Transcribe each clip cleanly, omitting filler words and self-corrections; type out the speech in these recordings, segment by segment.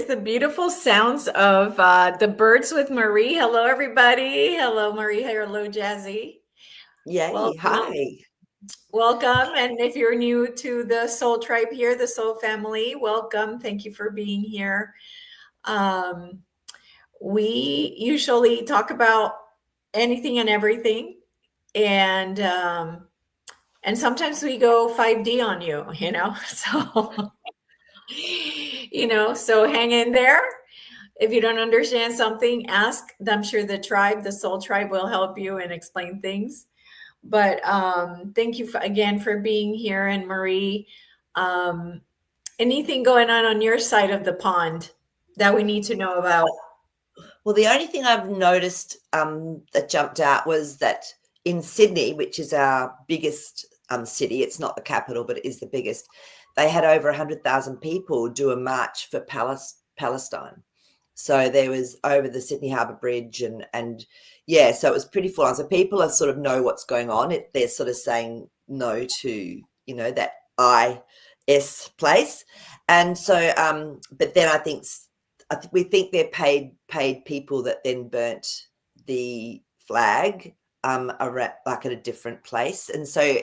the beautiful sounds of the birds with Maree. Hello, everybody. Hello, Maree. Hello, Jazzy. Yay. Welcome. Hi. Welcome. And if you're new to the Soul Tribe here, the Soul family, welcome. Thank you for being here. We usually talk about anything and everything. And sometimes we go 5D on you, so so hang in there. If you don't understand something, ask. I'm sure the Soul Tribe will help you and explain things. But thank you again for being here. And Maree, anything going on your side of the pond that we need to know about? Well, the only thing I've noticed that jumped out was that in Sydney, which is our biggest city, it's not the capital, but it is the biggest, they had over 100,000 people do a march for Palestine. So there was over the Sydney Harbour Bridge and yeah, so it was pretty full on. So people are sort of know what's going on. They're sort of saying no to, that IS place. And so, but then I think we think they're paid people that then burnt the flag around, like at a different place. And so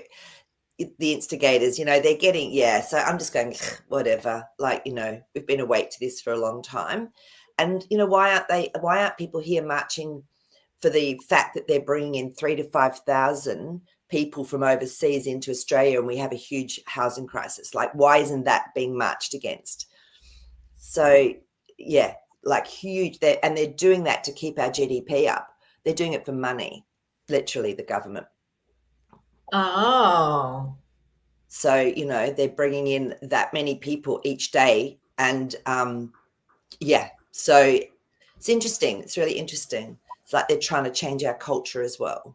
the instigators, they're getting, so I'm just going, whatever, we've been awake to this for a long time. And, why aren't people here marching for the fact that they're bringing in 3,000 to 5,000 people from overseas into Australia and we have a huge housing crisis? Like, why isn't that being marched against? So, yeah, like huge. And they're doing that to keep our GDP up. They're doing it for money, literally, the government. Oh. So, they're bringing in that many people each day. And, so it's interesting. It's really interesting. It's like they're trying to change our culture as well.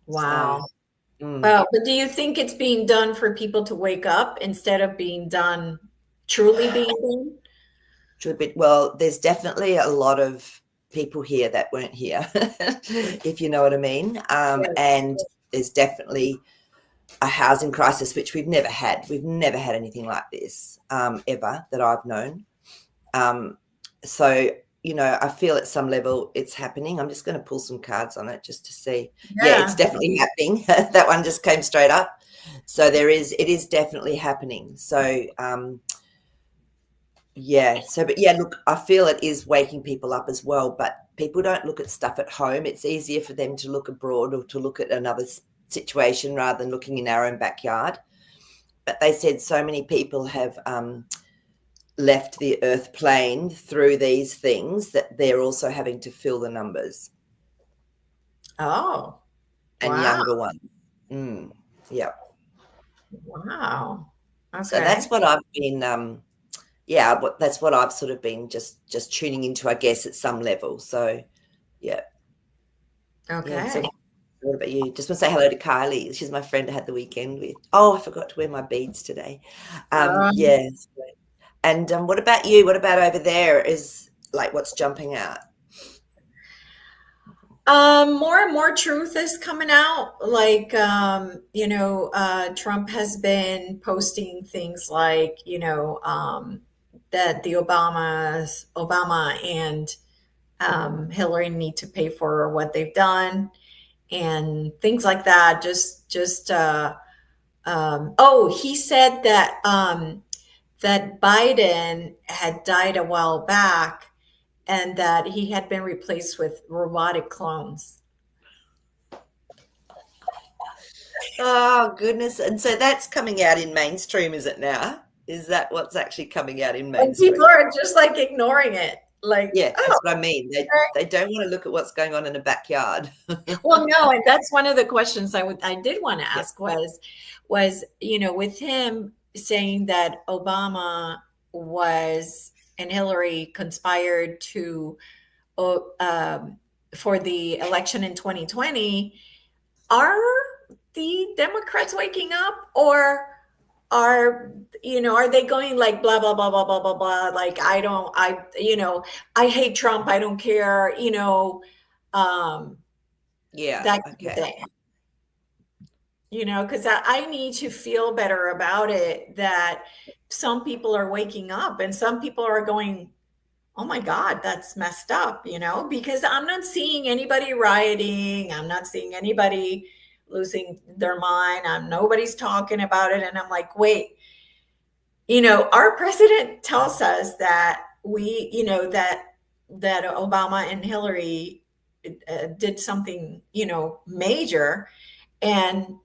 Wow. But do you think it's being done for people to wake up instead of being done, truly being done? Well, there's definitely a lot of people here that weren't here, if you know what I mean. Yes. And there's definitely a housing crisis, which we've never had. We've never had anything like this ever that I've known. So, I feel at some level it's happening. I'm just going to pull some cards on it just to see. Yeah, it's definitely happening. That one just came straight up. So it is definitely happening. So, look, I feel it is waking people up as well, but people don't look at stuff at home. It's easier for them to look abroad or to look at another situation rather than looking in our own backyard. But they said so many people have left the earth plane through these things that they're also having to fill the numbers. Oh. And wow. Younger ones. Yeah. Wow. Okay. So that's what I've been that's what I've sort of been just tuning into, I guess, at some level. So yeah. Okay. Yeah, so what about you? Just want to say hello to Kylie. She's my friend I had the weekend with. Oh, I forgot to wear my beads today. Yes. And what about you? What about over there? Is like what's jumping out? More and more truth is coming out. Like, Trump has been posting things like, that the Obama and Hillary need to pay for what they've done and things like that. He said that that Biden had died a while back and that he had been replaced with robotic clones. Oh, goodness. And so that's coming out in mainstream, is it now? Is that what's actually coming out in mainstream? And people are just like ignoring it. Like, yeah, that's what I mean. They don't want to look at what's going on in the backyard. Well, no, and that's one of the questions I did want to ask was, with him saying that Obama and Hillary conspired to for the election in 2020, are the Democrats waking up, or are they going like blah blah blah blah blah blah blah, like I hate Trump, I don't care, that thing. Because I need to feel better about it, that some people are waking up and some people are going oh my God, that's messed up, because I'm not seeing anybody rioting. I'm not seeing anybody losing their mind. Nobody's talking about it. And I'm like, wait, our president tells us that that Obama and Hillary did something, major, and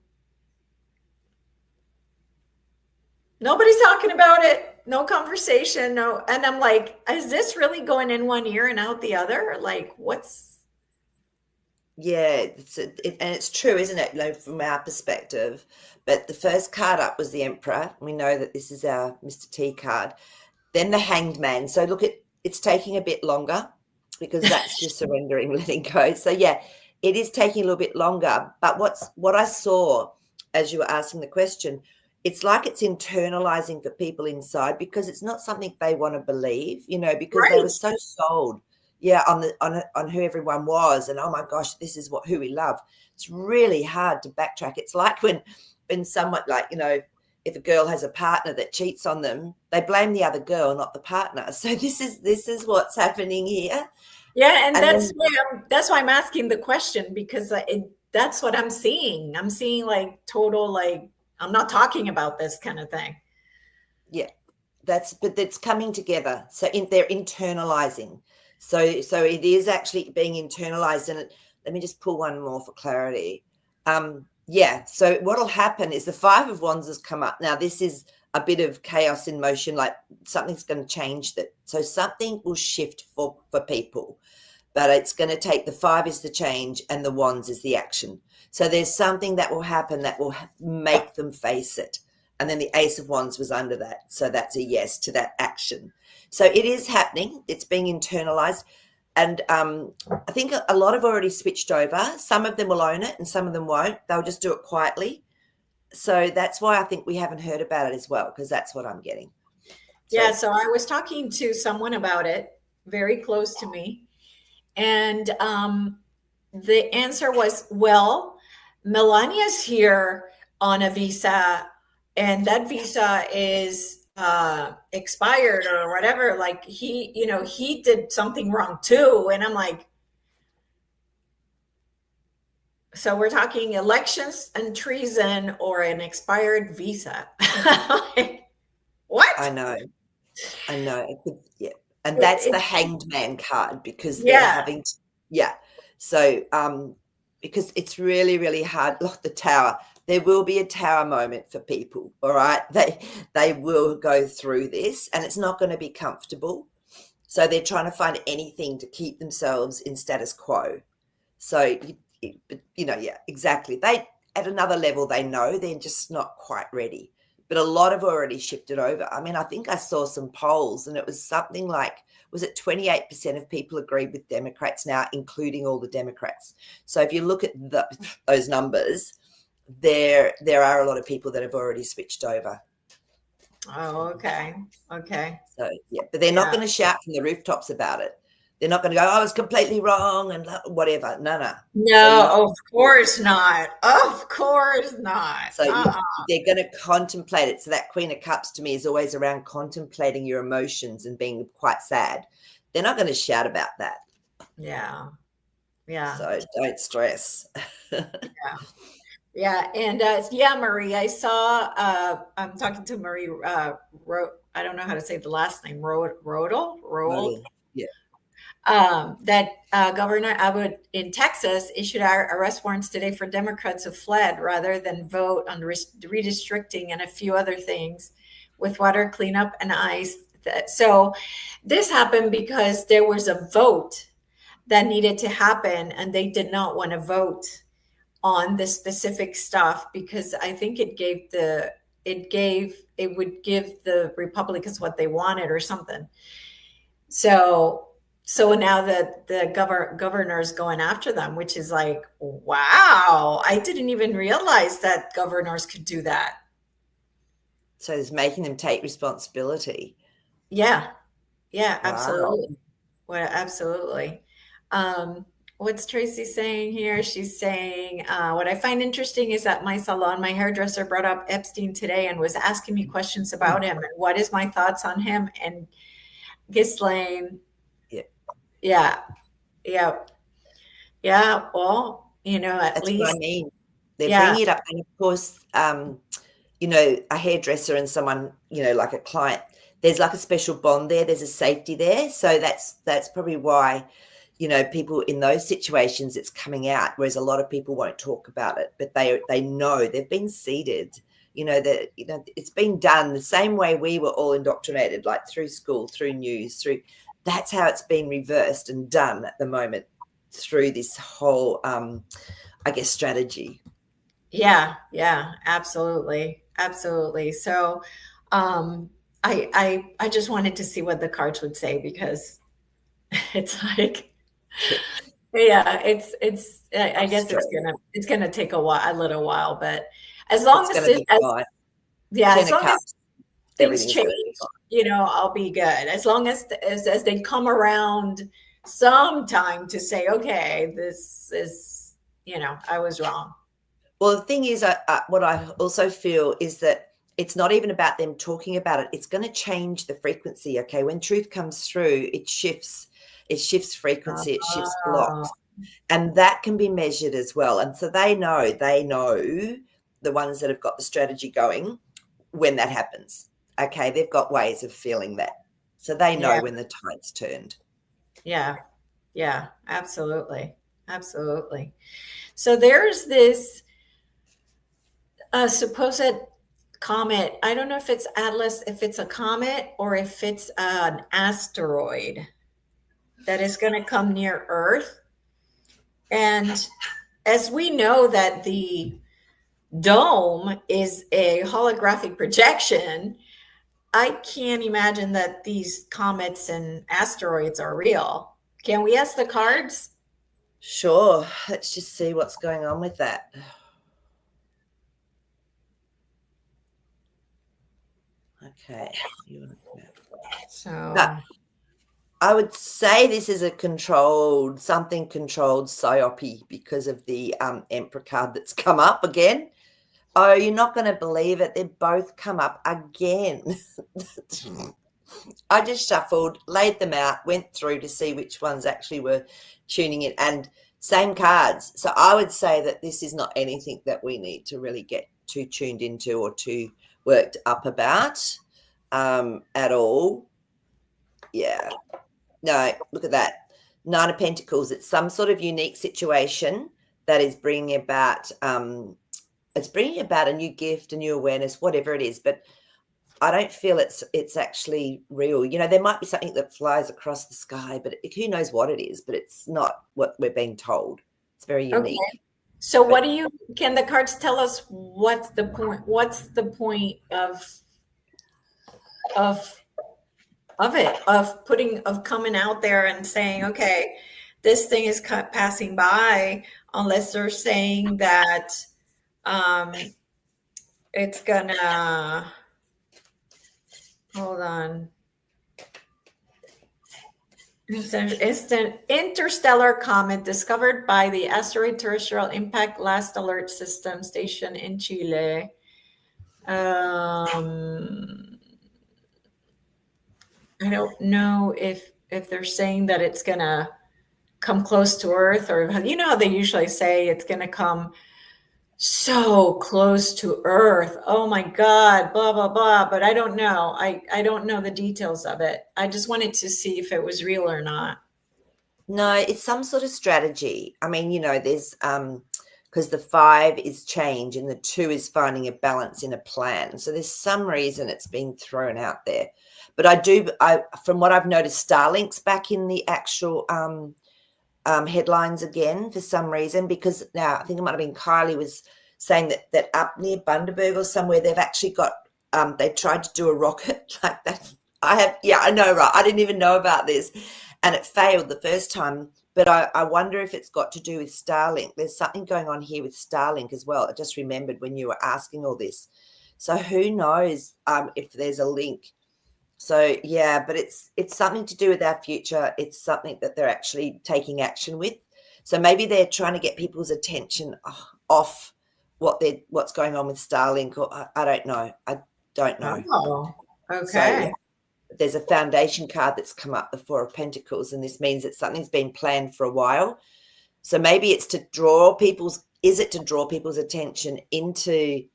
nobody's talking about it. No conversation. No. And I'm like, is this really going in one ear and out the other? Like, what's. Yeah, and it's true, isn't it? From our perspective. But the first card up was the Emperor. We know that this is our Mr. T card. Then the Hanged Man. So look, it's taking a bit longer because that's just surrendering, letting go. So yeah, it is taking a little bit longer. But what I saw as you were asking the question, it's like it's internalizing for people inside because it's not something they want to believe, because they were Right. so sold, yeah, on who everyone was, and oh my gosh, this is who we love. It's really hard to backtrack. It's like when someone, like, if a girl has a partner that cheats on them, they blame the other girl, not the partner. So this is what's happening here. Yeah, and And that's then why I'm asking the question, because that's what I'm seeing. I'm seeing like total, like, I'm not talking about this kind of thing. yeah, but it's coming together. So they're internalizing. So it is actually being internalized. And let me just pull one more for clarity. Yeah. So what'll happen is the Five of Wands has come up. Now this is a bit of chaos in motion. Like something's going to change that. So something will shift for people, but it's going to take the Five is the change and the Wands is the action. So there's something that will happen that will make them face it. And then the Ace of Wands was under that. So that's a yes to that action. So it is happening. It's being internalized. And I think a lot have already switched over. Some of them will own it and some of them won't. They'll just do it quietly. So that's why I think we haven't heard about it as well, because that's what I'm getting. Yeah, So so I was talking to someone about it, very close to me, and the answer was, well, Melania's here on a visa, and that visa is expired or whatever. Like, he did something wrong too. And I'm like, so we're talking elections and treason or an expired visa. Like, I what? know. I know. Yeah. And that's the It, Hanged Man card because they're yeah. having to, yeah. So because it's really, really hard. Look, the Tower. There will be a Tower moment for people. All right. They will go through this and it's not going to be comfortable. So they're trying to find anything to keep themselves in status quo. So yeah, exactly. They at another level they know they're just not quite ready. But a lot have already shifted over. I mean, I think I saw some polls and it was something like, was it 28% of people agreed with Democrats now, including all the Democrats. So if you look at those numbers, there are a lot of people that have already switched over. Oh, okay. Okay. So yeah, but they're not Yeah. going to shout from the rooftops about it. They're not going to go, "Oh, I was completely wrong," and whatever. No, no. So you're not. No, of course not. Of course not. So they're going to contemplate it. So that Queen of Cups to me is always around contemplating your emotions and being quite sad. They're not going to shout about that. Yeah. Yeah. So don't stress. Yeah. Yeah. And yeah, Maree, I saw, I'm talking to Maree, I don't know how to say the last name, Rodel, Yeah. that Governor Abbott in Texas issued our arrest warrants today for Democrats who fled rather than vote on redistricting and a few other things with water cleanup and ice. So this happened because there was a vote that needed to happen, and they did not want to vote on the specific stuff because I think it would give the Republicans what they wanted or something. So now that the governor is going after them, which is like, wow, I didn't even realize that governors could do that. So it's making them take responsibility. Yeah. Yeah, Wow. absolutely. Well, absolutely. What's Tracy saying here? She's saying, what I find interesting is that my salon, my hairdresser brought up Epstein today and was asking me questions about him and what is my thoughts on him. And Ghislaine Yeah. Yeah. Yeah. Well, at That's what I least, mean. They're yeah. bringing it up, and of course, you know, a hairdresser and someone, you know, like a client, there's like a special bond there. There's a safety there, so that's probably why, you know, people in those situations it's coming out, whereas a lot of people won't talk about it, but they know they've been seeded. You know that it's been done the same way we were all indoctrinated, like through school, through news, through. That's how it's been reversed and done at the moment through this whole, I guess, strategy. Yeah. Yeah. Absolutely. Absolutely. So, um, I just wanted to see what the cards would say because it's like, yeah, I That's guess true. it's gonna take a little while, but as long It's as going to be fine. yeah, as Ten of long as Cups, things everything's going to be change, fine. I'll be good. As long as they come around sometime to say, okay, this is, I was wrong. Well, the thing is, what I also feel is that it's not even about them talking about it. It's going to change the frequency. Okay, when truth comes through, it shifts. It shifts frequency. It shifts Oh, blocks, and that can be measured as well. And so they know. They know the ones that have got the strategy going when that happens. Okay, they've got ways of feeling that, so they know yeah, when the tide's turned. yeah, yeah, absolutely. Absolutely. So there's this supposed comet. I don't know if it's Atlas, if it's a comet or if it's an asteroid that is going to come near Earth. And as we know that the dome is a holographic projection, I can't imagine that these comets and asteroids are real. Can we ask the cards? Sure. Let's just see what's going on with that. Okay. No, So, I would say this is a something controlled PSYOP because of the Emperor card that's come up again. Oh, you're not going to believe it. They've both come up again. I just shuffled, laid them out, went through to see which ones actually were tuning in, and same cards. So I would say that this is not anything that we need to really get too tuned into or too worked up about at all. Yeah. No, look at that. Nine of Pentacles. It's some sort of unique situation that is bringing about it's bringing about a new gift, a new awareness, whatever it is, but I don't feel it's actually real. You know, there might be something that flies across the sky, but who knows what it is, but it's not what we're being told. It's very okay. unique. So what But do you can the cards tell us what's the point? What's the point of of coming out there and saying, okay, this thing is passing by, unless they're saying that um, it's gonna, hold on. It's an interstellar comet discovered by the Asteroid Terrestrial Impact Last Alert System station in Chile. I don't know if they're saying that it's gonna come close to Earth, or how they usually say it's gonna come so close to Earth. Oh my God, blah blah blah. But I don't know. I don't know the details of it. I just wanted to see if it was real or not. no, it's some sort of strategy. I mean, you know, there's because the 5 is change and the 2 is finding a balance in a plan. So there's some reason it's being thrown out there. But I from what I've noticed, Starlink's back in the actual headlines again for some reason, because now I think it might have been Kylie was saying that up near Bundaberg or somewhere they've actually got they tried to do a rocket like that. I know, right? I didn't even know about this, and it failed the first time. But I wonder if it's got to do with Starlink. There's something going on here with Starlink as well. I just remembered when you were asking all this. So who knows if there's a link. So yeah, but it's something to do with our future. It's something that they're actually taking action with. So maybe they're trying to get people's attention off what's going on with Starlink, or I don't know. I don't know. Oh, So yeah, okay. there's a foundation card that's come up, the Four of Pentacles, and this means that something's been planned for a while. So maybe it's to draw people's attention into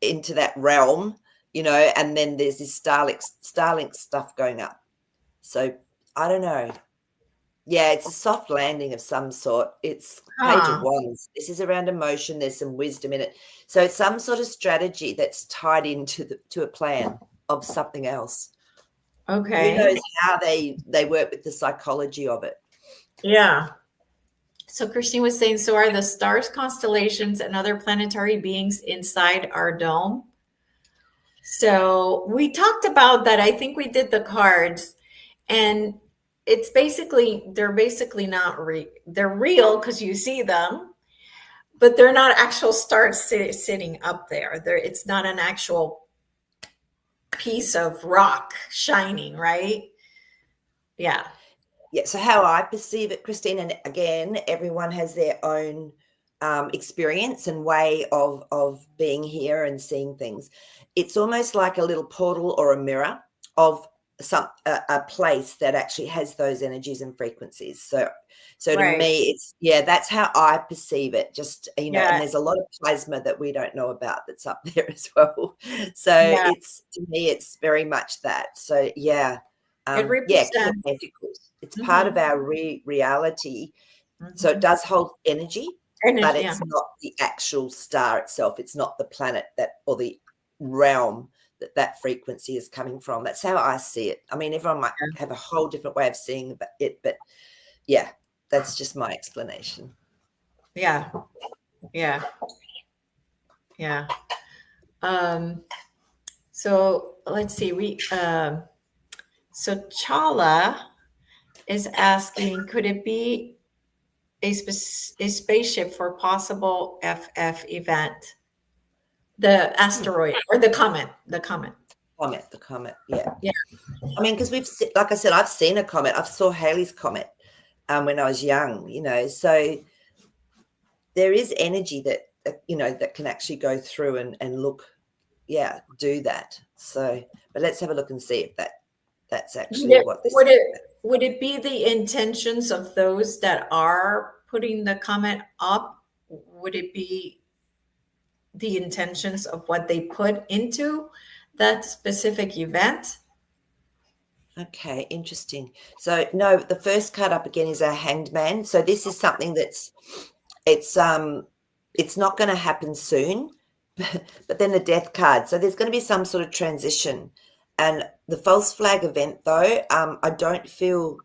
that realm, and then there's this Starlink stuff going up. So I don't know. Yeah, it's a soft landing of some sort. It's Page of Wands. This is around emotion. There's some wisdom in it. So it's some sort of strategy that's tied into to a plan of something else. Okay. Who knows how they work with the psychology of it. Yeah. So Christine was saying, so are the stars, constellations, and other planetary beings inside our dome? So we talked about that. I think we did the cards, and it's they're basically not they're real because you see them, but they're not actual stars sitting up there. It's not an actual piece of rock shining, right? Yeah. Yeah. So how I perceive it, Christine, and again, everyone has their own experience and way of being here and seeing things. It's almost like a little portal or a mirror of a place that actually has those energies and frequencies. So to me, it's that's how I perceive it. Just and there's a lot of plasma that we don't know about that's up there as well. So it's, to me, it's very much that. So it represents it's part of our reality. So it does hold energy, but it's not the actual star itself. It's not the planet or the realm that frequency is coming from. That's how I see it. I mean, everyone might have a whole different way of seeing it, but that's just my explanation. Yeah. So let's see. So Chala is asking, could it be a spaceship for possible FF event? The asteroid or the comet? The comet. The comet. Yeah. I mean, because like I said, I've seen a comet. I saw Halley's Comet when I was young, so there is energy that that can actually go through and look, do that. So, but let's have a look and see if that's actually what this would it be the intentions of those that are putting the comet up? Would it be the intentions of what they put into that specific event? Okay, interesting. So no, the first card up again is a Hanged Man. So this is something it's not going to happen soon, but then the Death card. So there's going to be some sort of transition. And the false flag event, though, I don't feel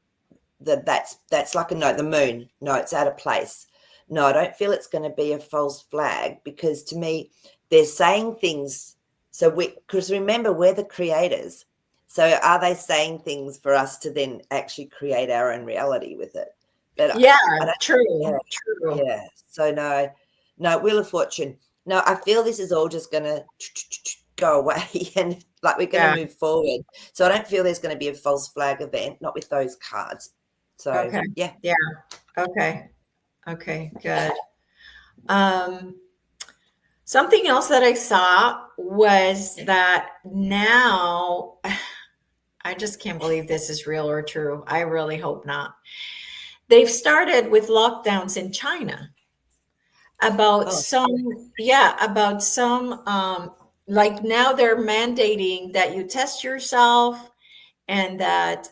that's like the moon. No, it's out of place. No, I don't feel it's going to be a false flag, because to me, they're saying things. So because remember, we're the creators. So are they saying things for us to then actually create our own reality with it? But true. Yeah. So no, Wheel of Fortune. No, I feel this is all just going to go away and we're going to move forward. So I don't feel there's going to be a false flag event, not with those cards. So Okay, good. Something else that I saw was that now, I just can't believe this is real or true. I really hope not. They've started with lockdowns in China about like now they're mandating that you test yourself, and that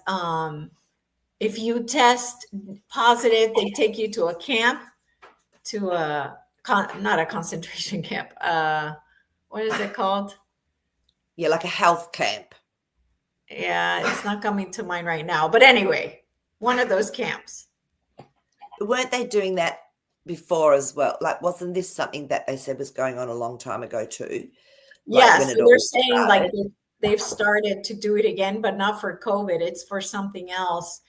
if you test positive, they take you to a camp, to not a concentration camp. What is it called? Yeah, like a health camp. Yeah, it's not coming to mind right now. But anyway, one of those camps. Weren't they doing that before as well? Like, wasn't this something that they said was going on a long time ago too? Yes, so they're saying like they've started to do it again, but not for COVID. It's for something else,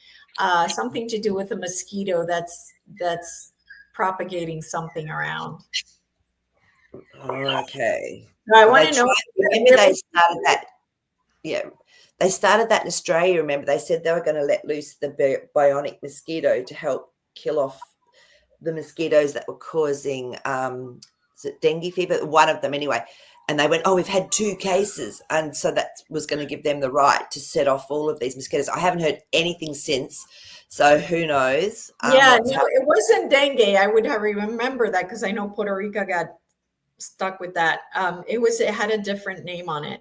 something to do with a mosquito that's propagating something around. Okay. I want to know. Remember they started that. Yeah, they started that in Australia. Remember, they said they were going to let loose the bionic mosquito to help kill off the mosquitoes that were causing is it dengue fever? One of them, anyway. And they went, oh, we've had 2 cases. And so that was going to give them the right to set off all of these mosquitoes. I haven't heard anything since. So who knows Yeah, what's no, happening. it wasn't dengue. I would have remember that because I know Puerto Rico got stuck with that. It had a different name on it.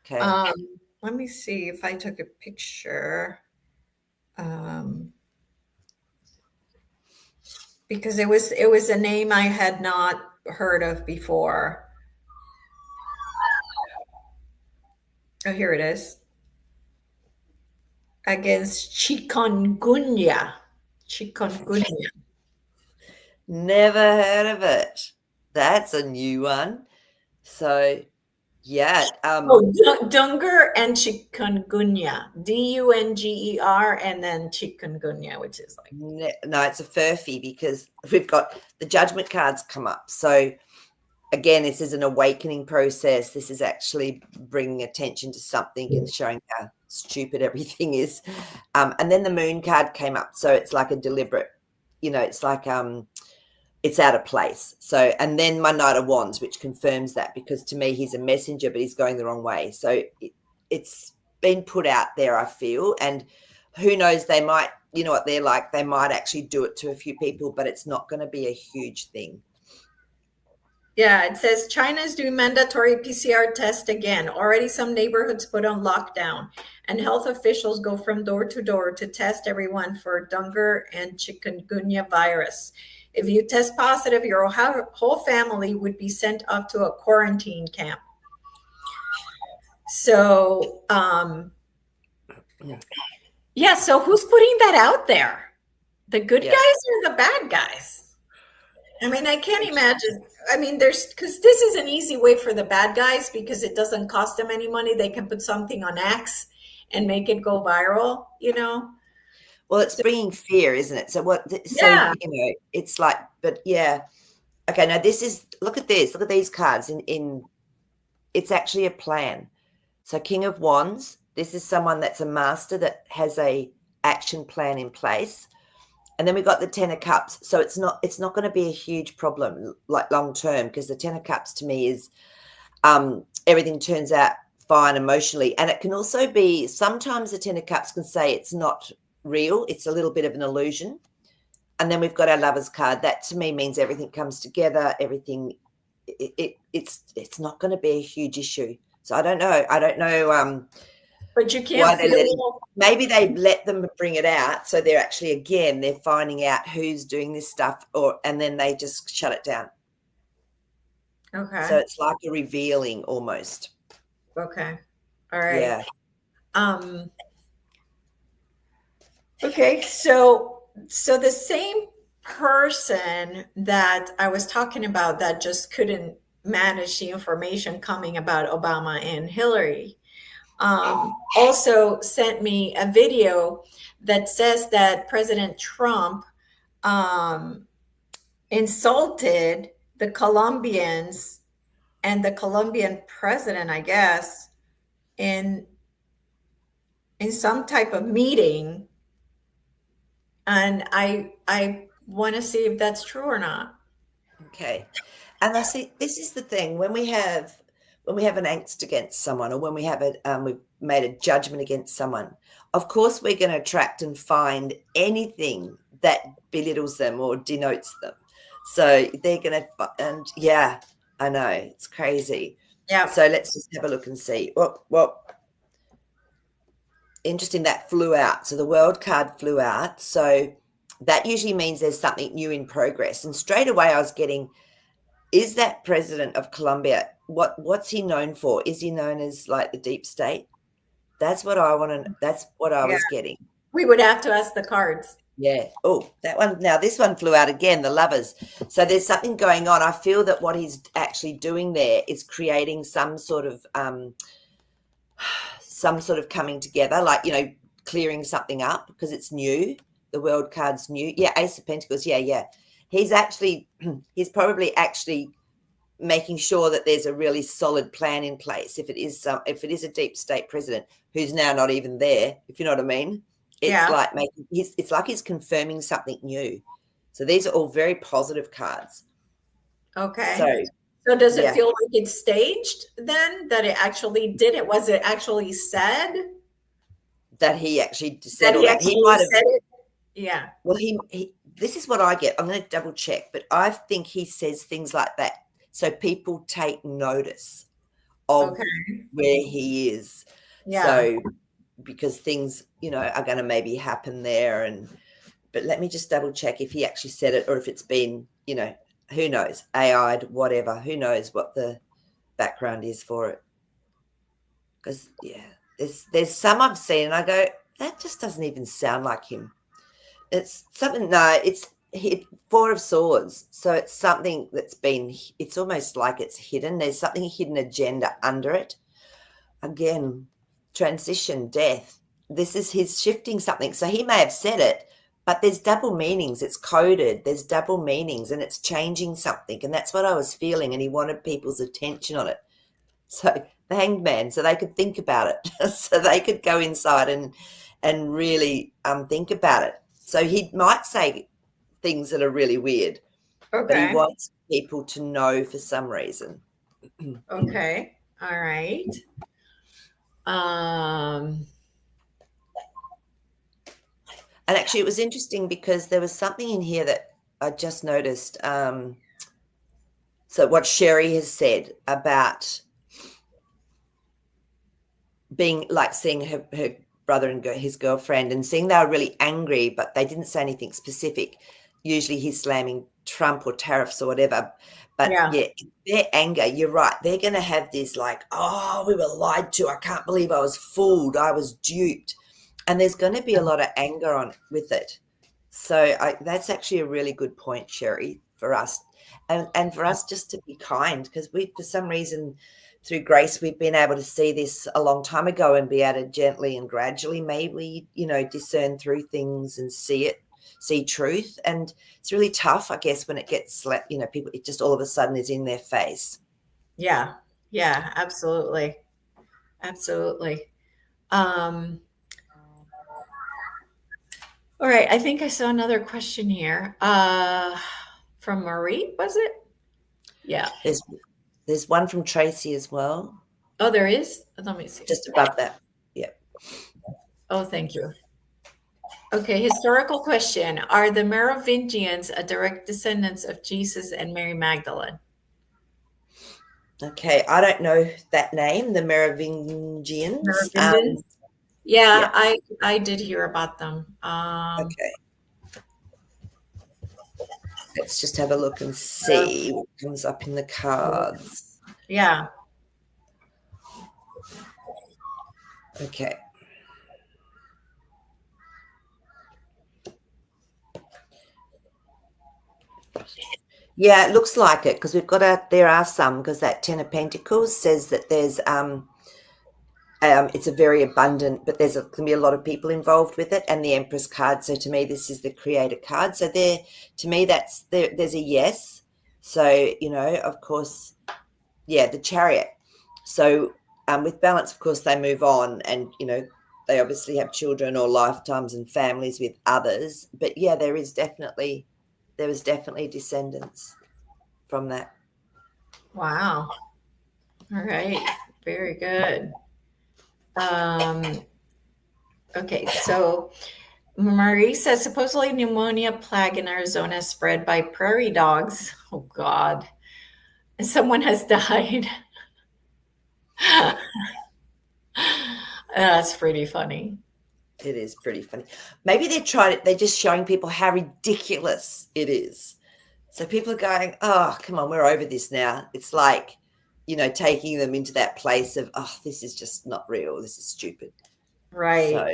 Okay. Let me see if I took a picture. Because it was a name I had not heard of before. Oh, here it is. Against chikungunya. Chikungunya. Never heard of it. That's a new one. So, yeah. Oh, Dunger and chikungunya. Dunger and then chikungunya, which is like. No, it's a furphy because we've got the judgment cards come up. So, again, this is an awakening process. This is actually bringing attention to something and showing how stupid everything is. And then the moon card came up. So it's like a deliberate, it's like it's out of place. So, and then my Knight of Wands, which confirms that, because to me, he's a messenger, but he's going the wrong way. So it's been put out there, I feel. And who knows, they might, what they're like, they might actually do it to a few people, but it's not going to be a huge thing. Yeah, it says China's doing mandatory PCR test again. Already some neighborhoods put on lockdown, and health officials go from door to door to test everyone for Dunger and chikungunya virus. If you test positive, your whole family would be sent off to a quarantine camp. So, yeah, so who's putting that out there? The good guys or the bad guys? I mean, I can't imagine. I mean, because this is an easy way for the bad guys because it doesn't cost them any money. They can put something on X and make it go viral, Well, it's bringing fear, isn't it? So Yeah. it's like, but yeah. Okay, now look at this. Look at these cards it's actually a plan. So King of Wands, this is someone that's a master that has a action plan in place. And then we got the Ten of Cups. So it's not going to be a huge problem like long term, because the Ten of Cups to me is everything turns out fine emotionally. And it can also be, sometimes the Ten of Cups can say it's not real. It's a little bit of an illusion. And then we've got our Lovers card. That to me means everything comes together. Everything, it's not going to be a huge issue. So I don't know. But you can't maybe they let them bring it out. So they're actually, they're finding out who's doing this stuff, and then they just shut it down. Okay. So it's like a revealing almost. Okay. All right. Yeah. Okay. So the same person that I was talking about that just couldn't manage the information coming about Obama and Hillary also sent me a video that says that President Trump insulted the Colombians and the Colombian president, I guess, in some type of meeting. And I want to see if that's true or not. Okay. And I see, this is the thing, when we have an angst against someone, or when we have we've made a judgment against someone, of course we're going to attract and find anything that belittles them or denotes them. So they're going to, and yeah, I know, it's crazy. Yeah. So let's just have a look and see. Well, interesting, that flew out. So the World card flew out. So that usually means there's something new in progress. And straight away I was getting, is that president of Colombia, what's he known for? Is he known as like the deep state? That's what I want to, that's what I was getting. We would have to ask the cards. Yeah. Oh, that one. Now this one flew out again, the Lovers. So there's something going on. I feel that what he's actually doing there is creating some sort of coming together, like, clearing something up because it's new. The World card's new. Yeah. Ace of Pentacles. Yeah. He's probably actually making sure that there's a really solid plan in place. If it is a deep state president who's now not even there, if you know what I mean, it's like it's like he's confirming something new. So these are all very positive cards. Okay. So So does it Yeah, feel like it's staged then? That it actually did it? Was it actually said? that he actually said That all he that. He actually might have. said it? Yeah. Well, he this is what I get. I'm going to double check, but I think he says things like that so people take notice of Okay. where he is. Yeah. So because things, are going to maybe happen there, but let me just double check if he actually said it or if it's been, who knows, AI'd, whatever. Who knows what the background is for it? Because there's some I've seen and I go, that just doesn't even sound like him. It's something. No, it's Four of Swords. So it's something that's been. It's almost like it's hidden. There's something hidden agenda under it. Again, transition, death. This is his shifting something. So he may have said it, but there's double meanings. It's coded. There's double meanings, and it's changing something. And that's what I was feeling. And he wanted people's attention on it. So the Hanged Man, so they could think about it, so they could go inside and really think about it. So he might say things that are really weird, but he Okay. wants people to know for some reason. Okay. All right. Um, And actually, it was interesting because there was something in here that I just noticed. So what Sherry has said about being like seeing her brother and his girlfriend and seeing they were really angry, but they didn't say anything specific. Usually he's slamming Trump or tariffs or whatever. But yeah. yeah, their anger, you're right. They're going to have this like, oh, we were lied to. I can't believe I was fooled. I was duped. And there's going to be a lot of anger on with it. So that's actually a really good point, Sherry, for us. And for us just to be kind, because we, for some reason, through grace, we've been able to see this a long time ago and be able to gently and gradually maybe, discern through things and see truth. And it's really tough, I guess, when it gets slapped, people, it just all of a sudden is in their face. Yeah. Yeah. Absolutely. Absolutely. Um, all right. I think I saw another question here. From Maree, was it? Yeah. There's one from Tracy as well, Oh, there is? Let me see. just above that. Yeah. Oh, thank you. Okay, historical question. Are the Merovingians a direct descendants of Jesus and Mary Magdalene? Okay. I don't know that name, the Merovingians. Merovingians? Yeah, Yeah. I did hear about them. Okay. Let's just have a look and Uh, see what comes up in the cards. yeah. Okay. Yeah, it looks like it because there are some, because that Ten of Pentacles says that there's it's a very abundant, but there's can be a lot of people involved with it, and the Empress card. So to me, this is the Creator card. So to me, there's a yes. So of course, yeah, the Chariot. So with balance, of course, they move on, and they obviously have children or lifetimes and families with others. But yeah, there was definitely descendants from that. Wow. All right. Very good. Um, okay, so Marie says supposedly pneumonia plague in Arizona spread by prairie dogs. Oh God. And someone has died. That's pretty funny. It is pretty funny. Maybe they're just showing people how ridiculous it is. So people are going, oh, come on, we're over this now. It's like, taking them into that place of, oh, this is just not real. This is stupid. Right. So,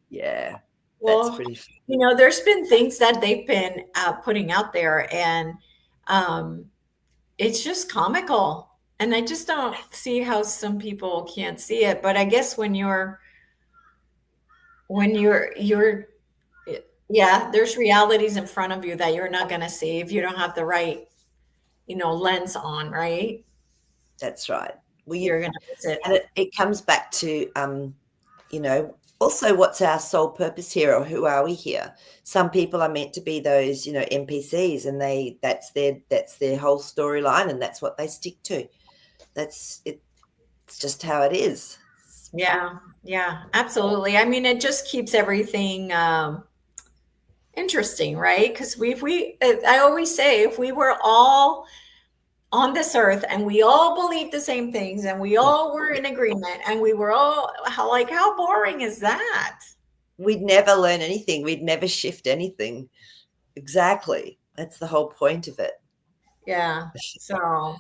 yeah, that's Well, pretty funny. there's been things that they've been putting out there, and um, it's just comical. And I just don't see how some people can't see it. But I guess when you're yeah, there's realities in front of you that you're not going to see if you don't have the right, lens on, right? That's right. Well, You're going to miss it. and it comes back to, you know, Also, what's our sole purpose here, or who are we here? Some people are meant to be those, NPCs, and that's their whole storyline, and that's what they stick to. That's it. It's just how it is. Yeah, yeah, absolutely. I mean, it just keeps everything interesting, right? Because I always say, if we were all on this earth and we all believed the same things and we all were in agreement and we were all like, how boring is that? We'd never learn anything. We'd never shift anything. Exactly. That's the whole point of it. Yeah. So,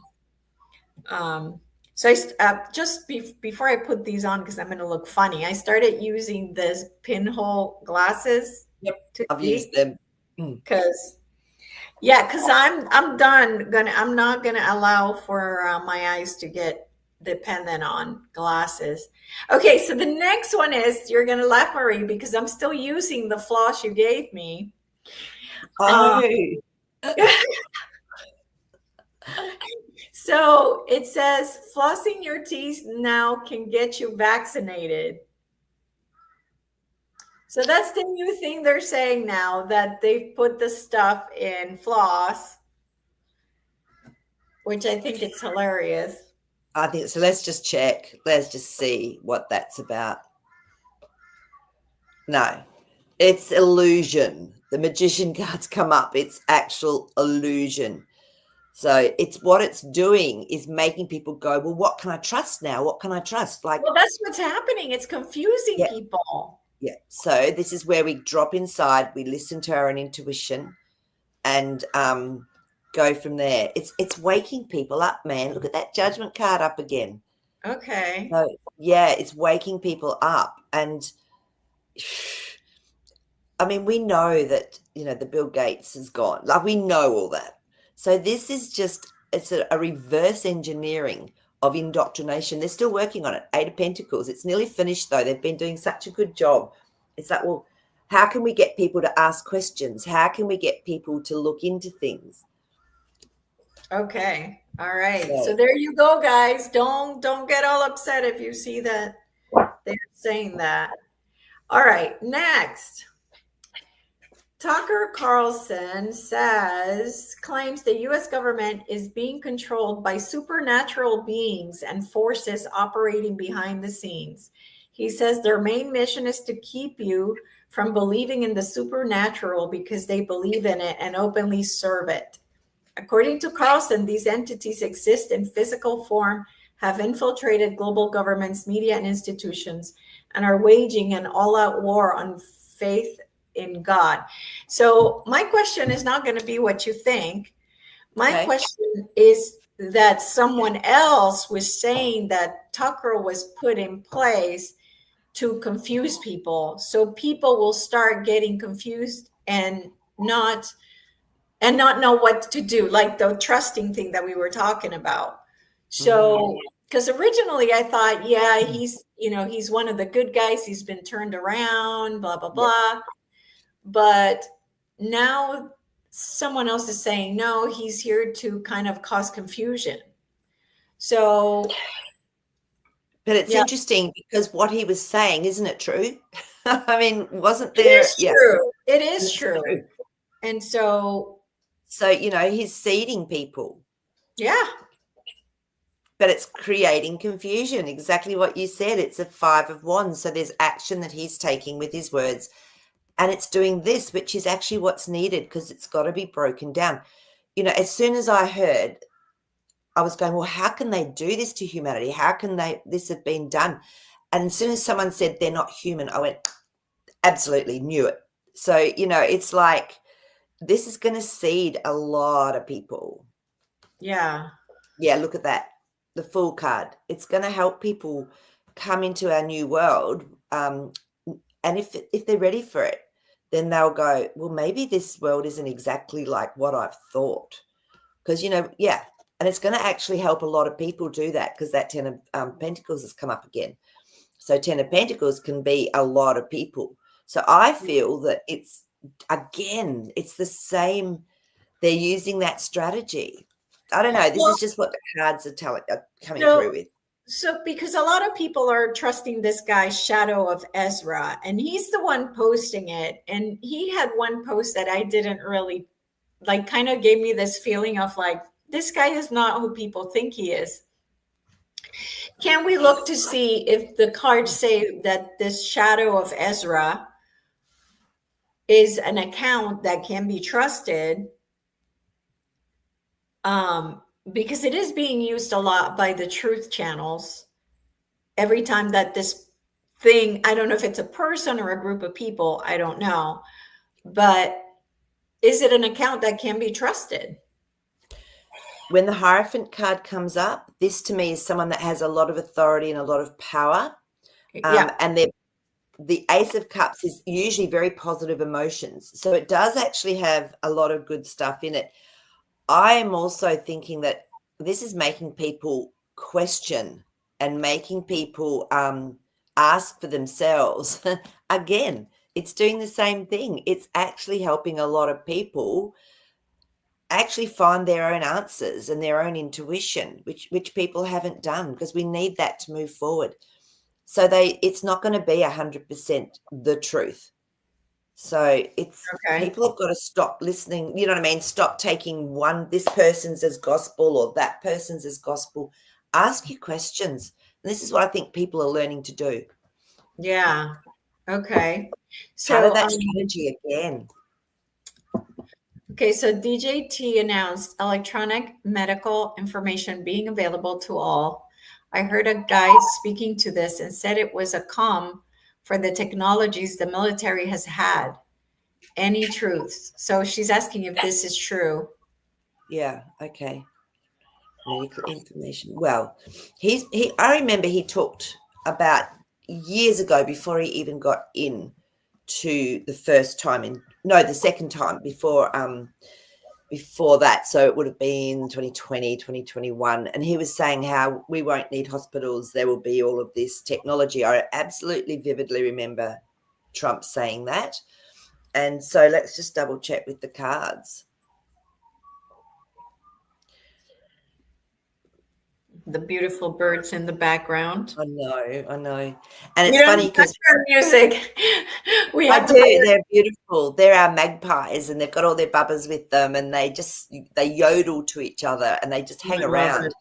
um, just before I put these on, because I'm going to look funny, I started using this pinhole glasses Yep. to I've see, used them. Mm. because I'm done. I'm not gonna allow for my eyes to get dependent on glasses. Okay, so the next one is, you're gonna laugh, Maree, because I'm still using the floss you gave me. Oh, So it says flossing your teeth now can get you vaccinated. So that's the new thing they're saying now, that they've put the stuff in floss, which I think it's hilarious. I think so. Let's just check. Let's just see what that's about. No, it's illusion. The magician cards come up. It's actual illusion. So it's what it's doing is making people go, well, what can I trust now? What can I trust? Like, Well, that's what's happening. It's confusing yeah, people. yeah. So this is where we drop inside, we listen to our own intuition, and go from there. It's waking people up, man. Look at that judgment card up again. Okay. So yeah, it's waking people up. And I mean, we know that, the Bill Gates is gone. Like, we know all that. So this is just, it's a reverse engineering of indoctrination. They're still working on it. Eight of Pentacles. It's nearly finished, though. They've been doing such a good job. It's like, well, how can we get people to ask questions? How can we get people to look into things? Okay. All right. So, So there you go, guys. Don't get all upset if you see that they're saying that. All right. Next. Tucker Carlson claims the US government is being controlled by supernatural beings and forces operating behind the scenes. He says their main mission is to keep you from believing in the supernatural because they believe in it and openly serve it. According to Carlson, these entities exist in physical form, have infiltrated global governments, media, and institutions, and are waging an all-out war on faith in God. So my question is not going to be what you think. My okay. question is that someone else was saying that Tucker was put in place to confuse people. So people will start getting confused and not know what to do, like the trusting thing that we were talking about. So, because originally I thought, yeah, he's one of the good guys. He's been turned around, blah, blah, Yep. blah. But now someone else is saying, no, he's here to kind of cause confusion. So, But it's yeah, interesting because what he was saying, isn't it true? I mean, wasn't it there? is Yeah, true. It is it's true. true. And so, So, he's seeding people, yeah, but it's creating confusion. Exactly what you said. It's a 5 of Wands. So there's action that he's taking with his words. And it's doing this, which is actually what's needed, because it's got to be broken down. As soon as I heard, I was going, well, how can they do this to humanity? How can this have been done? And as soon as someone said they're not human, I went, absolutely, knew it. So, it's like, this is going to seed a lot of people. yeah, Yeah, look at that. The Fool card. It's going to help people come into our new world. And if they're ready for it, then they'll go, well, maybe this world isn't exactly like what I've thought. Because, yeah. And it's going to actually help a lot of people do that, because that 10 of Pentacles has come up again. So 10 of Pentacles can be a lot of people. So I feel that it's the same. They're using that strategy. I don't know. This well, is just what the cards are coming so through with. So, because a lot of people are trusting this guy, Shadow of Ezra, and he's the one posting it. And he had one post that I didn't really like, kind of gave me this feeling of like, this guy is not who people think he is. Can we look to see if the cards say that this Shadow of Ezra is an account that can be trusted? Because it is being used a lot by the truth channels. Every time that this thing, I don't know if it's a person or a group of people, I don't know, but is it an account that can be trusted? When the Hierophant card comes up, this to me is someone that has a lot of authority and a lot of power. Yeah. And the Ace of Cups is usually very positive emotions. So it does actually have a lot of good stuff in it. I am also thinking that this is making people question and making people ask for themselves. Again, it's doing the same thing. It's actually helping a lot of people actually find their own answers and their own intuition, which people haven't done, because we need that to move forward. So it's not going to be 100% the truth. So it's Okay. people have got to stop listening. You know what I mean? Stop taking this person's as gospel or that person's as gospel. Ask your questions. And this is what I think people are learning to do. Yeah. Okay. Part of So, that strategy again. okay. So DJT announced electronic medical information being available to all. I heard a guy speaking to this and said it was a calm for the technologies the military has had. Any truths? So she's asking if this is true. Yeah. Okay. Medical information. Well, I remember he talked about years ago, before he even got in to the second time before that. So it would have been 2020, 2021. And he was saying how we won't need hospitals. There will be all of this technology. I absolutely vividly remember Trump saying that. And so let's just double check with the cards. The beautiful birds in the background. I know. And We it's don't funny have because background music. We I have the do. They're beautiful. They're our magpies, and they've got all their bubbers with them, and they yodel to each other, and they just hang I love around. it.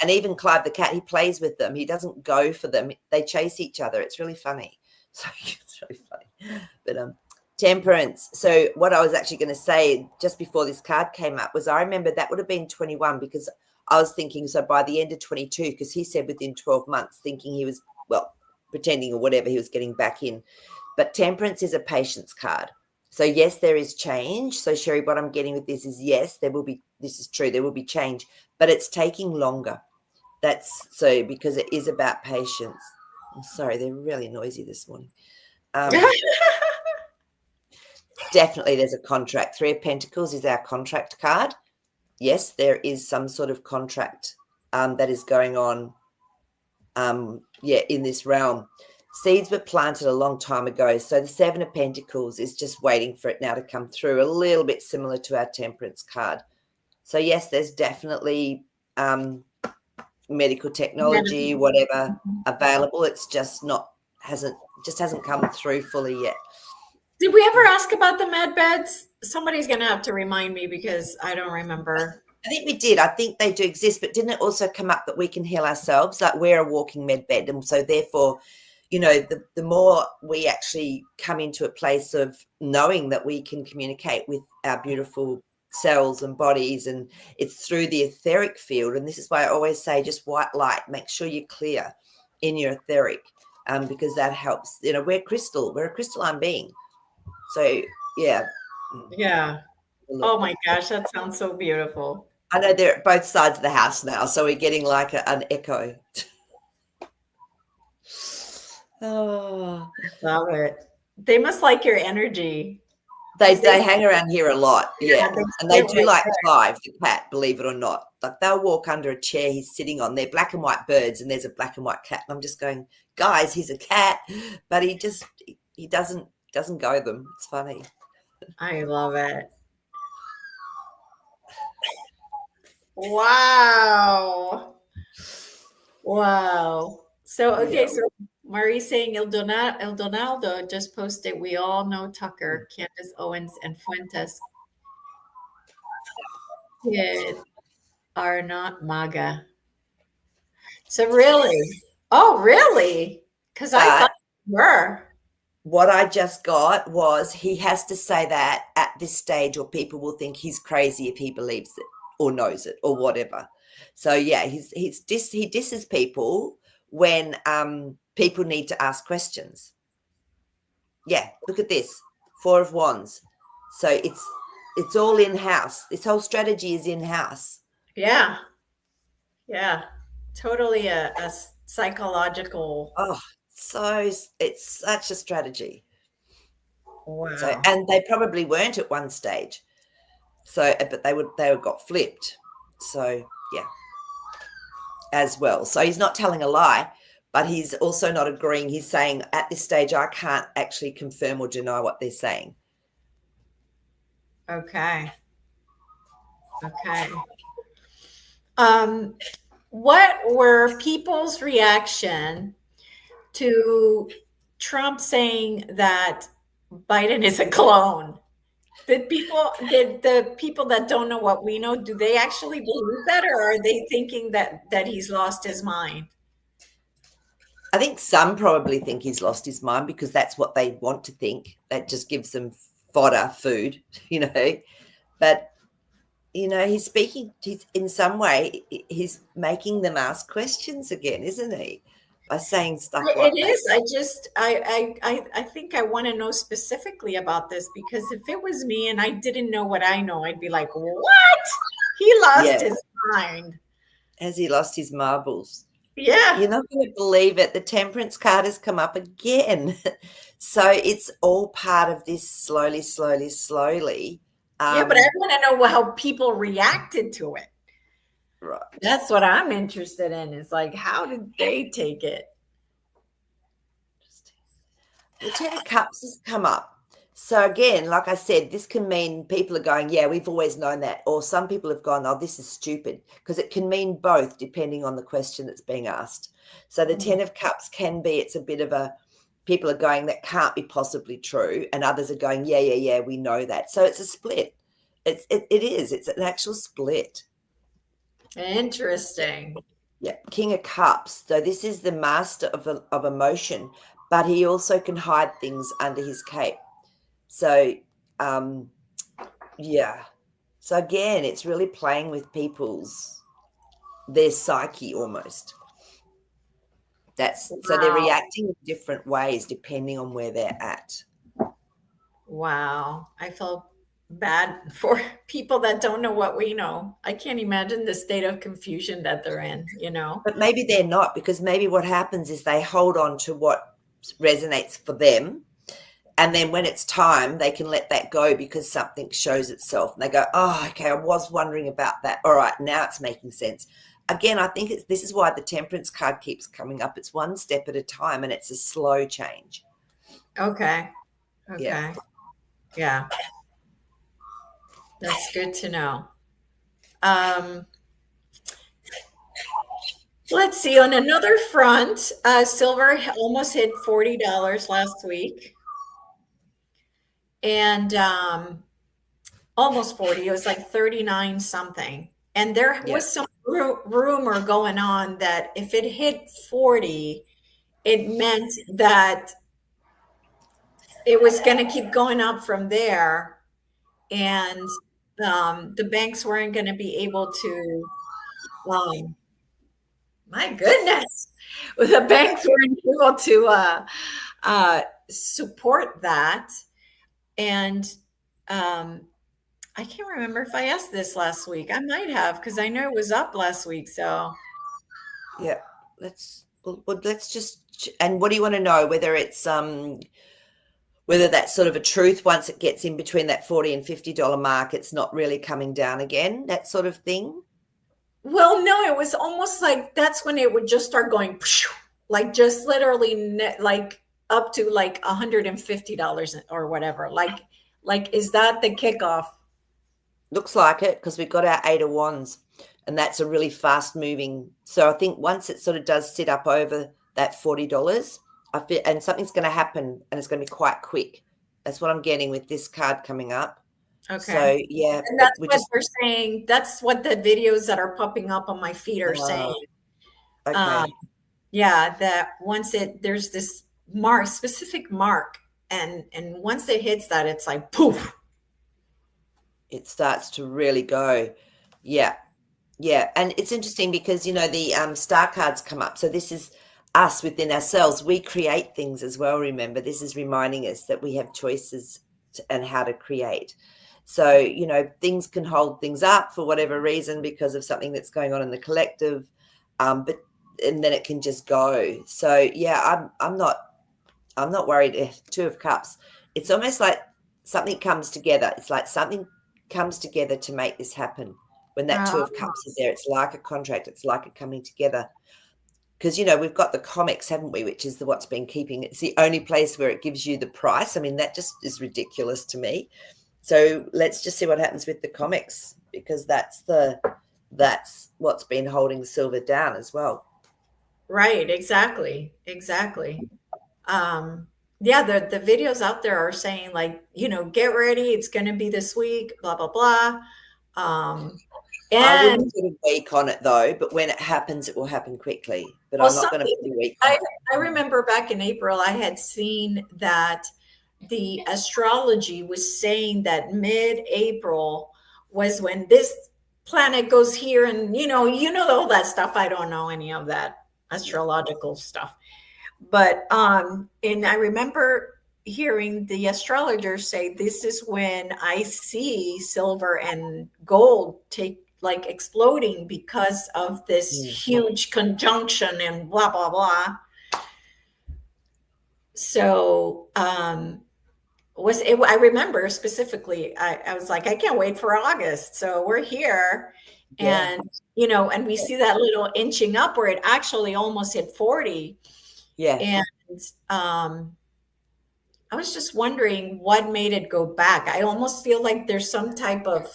And even Clive the cat, he plays with them. He doesn't go for them. They chase each other. It's really funny. So it's really funny. But temperance. So what I was actually going to say just before this card came up was I remember that would have been 21, because I was thinking, so by the end of 22, because he said within 12 months, thinking he was, well, pretending or whatever, he was getting back in. But temperance is a patience card. So yes, there is change. So Sherry, what I'm getting with this is, yes, this is true. There will be change, but it's taking longer. That's so because it is about patience. I'm sorry, they're really noisy this morning. Definitely there's a contract. Three of Pentacles is our contract card. Yes, there is some sort of contract that is going on in this realm. Seeds were planted a long time ago. So the Seven of Pentacles is just waiting for it now to come through, a little bit similar to our Temperance card. So yes, there's definitely medical technology, whatever available. It's just hasn't come through fully yet. Did we ever ask about the med beds? Somebody's going to have to remind me because I don't remember. I think we did. I think they do exist, but didn't it also come up that we can heal ourselves? Like we're a walking med bed. And so therefore, you know, the more we actually come into a place of knowing that we can communicate with our beautiful cells and bodies, and it's through the etheric field. And this is why I always say just white light, make sure you're clear in your etheric, because that helps. You know, we're a crystalline being. So yeah. Yeah. Oh my gosh, that sounds so beautiful. I know they're at both sides of the house now, so we're getting like an echo. Oh, Love it. They must like your energy. they hang around here a lot, yeah. They And they stay do right like there. Clive, the cat, believe it or not. Like they'll walk under a chair he's sitting on. They're black and white birds, and there's a black and white cat. And I'm just going, guys, he's a cat, but he doesn't go them. It's funny. I love it. Wow. Wow. So, okay, Yeah. so Marie's saying El Donaldo just posted, we all know Tucker, Candace Owens, and Fuentes kid are not MAGA. So really? Oh, really? Because I thought But they were. what I just got was he has to say that at this stage, or people will think he's crazy if he believes it or knows it or whatever. So yeah, he disses people when people need to ask questions. Yeah, look at this, 4 of Wands. So it's all in house. This whole strategy is in house. Yeah. Yeah. Totally a psychological. Oh, so it's such a strategy. So, Wow. and they probably weren't at one stage. So, but they got flipped. So, yeah, as well. So he's not telling a lie, but he's also not agreeing. He's saying at this stage, I can't actually confirm or deny what they're saying. Okay. Okay. Um, what were people's reaction to Trump saying that Biden is a clone? Did the people that don't know what we know, do they actually believe that, or are they thinking that he's lost his mind? I think some probably think he's lost his mind because that's what they want to think. That just gives them fodder, food, you know. But he's speaking. He's in some way he's making them ask questions again, isn't he? By saying stuff It like that. is. I just I think I want to know specifically about this, because if it was me and I didn't know what I know, I'd be like, "What? He lost Yeah, his mind." has he lost his marbles? Yeah. You're not going to believe it. The temperance card has come up again. So it's all part of this slowly, slowly, slowly. Yeah, but I want to know how people reacted to it. Right. That's what I'm interested in. Is like, how did they take it? The Ten of Cups has come up. So again, like I said, this can mean people are going, yeah, we've always known that. Or some people have gone, oh, this is stupid. Because it can mean both depending on the question that's being asked. So the Mm. Ten of Cups can be, it's a bit of a, people are going, that can't be possibly true. And others are going, yeah, yeah, yeah, we know that. So it's a split. It's an actual split. Interesting. Yeah, King of Cups. So this is the master of emotion, but he also can hide things under his cape. So, um, yeah. So again, it's really playing with their psyche almost. So they're Wow. reacting in different ways depending on where they're at. Wow. I felt bad for people that don't know what we know. I can't imagine the state of confusion that they're in. But maybe they're not, because maybe what happens is they hold on to what resonates for them. And then when it's time, they can let that go because something shows itself. And they go, oh, okay, I was wondering about that. All right, now it's making sense. Again, I think this is why the temperance card keeps coming up. It's one step at a time, and it's a slow change. Okay. Yeah. Okay. Yeah. That's good to know. Um, let's see. On another front, silver almost hit $40 last week, and almost 40. It was like 39 something. And there Yeah. was some rumor going on that if it hit 40, it meant that it was going to keep going up from there, and the banks weren't going to be able to. My goodness, the banks weren't able to support that, and I can't remember if I asked this last week. I might have, because I know it was up last week. So Yeah. Let's just, and what do you want to know? Whether that's sort of a truth once it gets in between that $40 and $50 mark, it's not really coming down again, that sort of thing? well, no, it was almost like that's when it would just start going, like just literally like up to like $150 or whatever. Like, is that the kickoff? Looks like it, because we've got our 8 of Wands, and that's a really fast moving. So I think once it sort of does sit up over that $40, I feel, and something's going to happen, and it's going to be quite quick. That's what I'm getting with this card coming up. Okay. So yeah, And but that's we what just they're saying. That's what the videos that are popping up on my feed are saying. Um, okay. yeah, that once there's this specific mark, and once it hits that, it's like poof. It starts to really go. Yeah. Yeah, and it's interesting because the star cards come up. So this is us within ourselves. We create things as well. Remember, this is reminding us that we have choices and how to create. So things can hold things up for whatever reason because of something that's going on in the collective, but and then it can just go. So yeah, I'm not worried. Two of Cups. It's almost like something comes together. It's like something comes together to make this happen. When that Two of Cups is there, it's like a contract. It's like it coming together. Because we've got the comics, haven't we? Which is what's been keeping. It's the only place where it gives you the price. I mean, that just is ridiculous to me. So let's just see what happens with the comics, because that's what's been holding silver down as well. Right, exactly. Exactly. Yeah, the videos out there are saying like, get ready, it's gonna be this week, blah blah blah. Um, I and wouldn't put a week on it though, but when it happens, it will happen quickly. But well, I'm not going to something put a week on I it. I remember back in April, I had seen that the astrology was saying that mid-April was when this planet goes here, and all that stuff. I don't know any of that astrological stuff. But and I remember hearing the astrologers say this is when I see silver and gold take like exploding because of this Mm. huge conjunction and blah blah blah. So I remember specifically, I was like, I can't wait for August. So we're here, Yeah. and and we see that little inching up where it actually almost hit 40. Yeah. And um I was just wondering what made it go back. I almost feel like there's some type of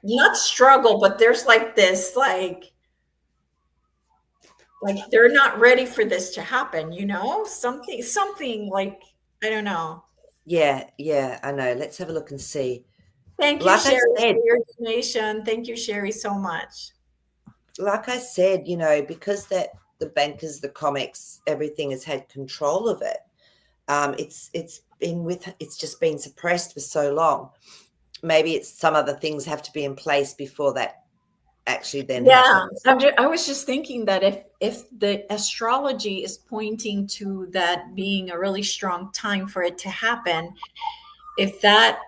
not struggle, but there's like this, like they're not ready for this to happen, something like, I don't know. Yeah. Yeah. I know. Let's have a look and see. Thank you, Like I Sherry, said, for your donation. Thank you, Sherry, so much. because that the bankers, the comics, everything has had control of it. It's just been suppressed for so long. Maybe it's some other things have to be in place before that actually then Yeah, happens. I was just thinking that if the astrology is pointing to that being a really strong time for it to happen, if that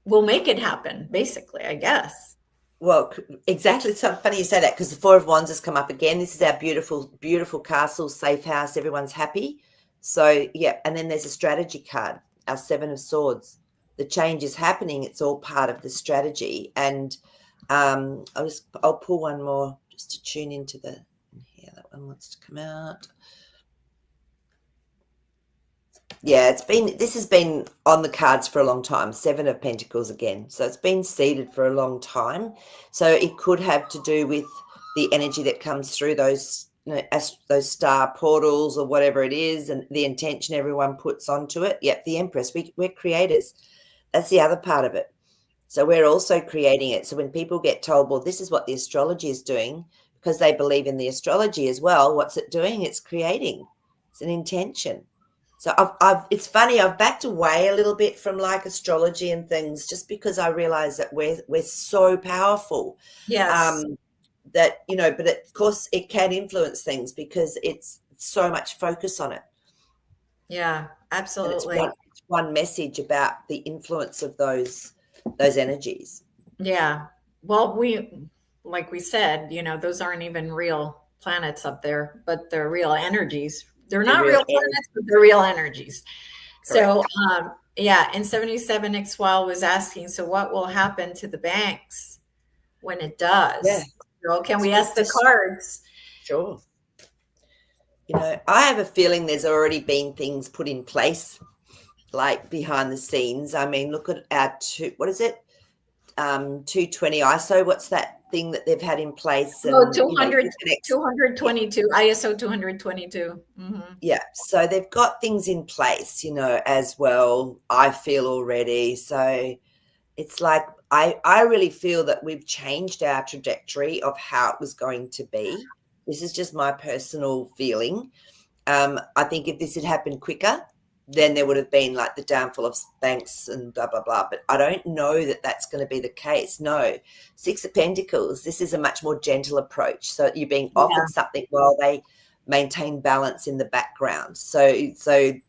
will make it happen, basically, I guess. Well, exactly. It's so funny you say that, because the Four of Wands has come up again. This is our beautiful, beautiful castle, safe house. Everyone's happy. So, yeah. And then there's a strategy card, our Seven of Swords. The change is happening. It's all part of the strategy. And I'll pull one more just to tune into the, yeah, that one wants to come out. Yeah, this has been on the cards for a long time. Seven of Pentacles again. So it's been seeded for a long time. So it could have to do with the energy that comes through those those star portals or whatever it is, and the intention everyone puts onto it. Yep, the Empress. We're creators. That's the other part of it. So we're also creating it. So when people get told, well, this is what the astrology is doing, because they believe in the astrology as well, what's it doing? It's creating. It's an intention. So it's funny, I've backed away a little bit from like astrology and things, just because I realize that we're so powerful. Yes. That, but of course it can influence things because it's so much focus on it. Yeah, And it's absolutely. one message about the influence of those energies. Yeah. Well, like we said, those aren't even real planets up there, but they're real energies. They're They're not real real planets, but they're real energies. So, correct. yeah, and 77 Xwell was asking, so what will happen to the banks when it Yeah, does? So can it's we good ask to the cards? sure. I have a feeling there's already been things put in place, like behind the scenes. I mean, look at our what is it? 220 ISO. What's that thing that they've had in place? Oh, And 200, connects. 222, ISO 222. Yeah, so they've got things in place, as well. I feel already. So it's like I really feel that we've changed our trajectory of how it was going to be. This is just my personal feeling. I think if this had happened quicker, then there would have been like the downfall of banks and blah, blah, blah. But I don't know that that's going to be the case. No. Six of Pentacles, this is a much more gentle approach. So you're being offered something while they maintain balance in the background. So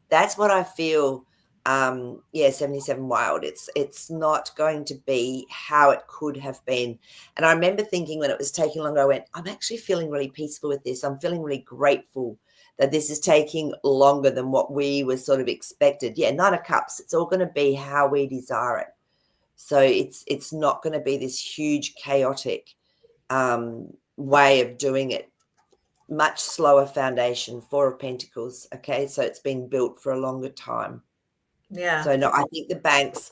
that's what I feel. 77 Wild. It's not going to be how it could have been. And I remember thinking when it was taking longer, I went, I'm actually feeling really peaceful with this. I'm feeling really grateful that this is taking longer than what we were sort of expected. Yeah, Nine of Cups, it's all going to be how we desire it. So it's not going to be this huge chaotic way of doing it. Much slower foundation. Four of Pentacles. Okay, so it's been built for a longer time. Yeah. So no, I think the banks,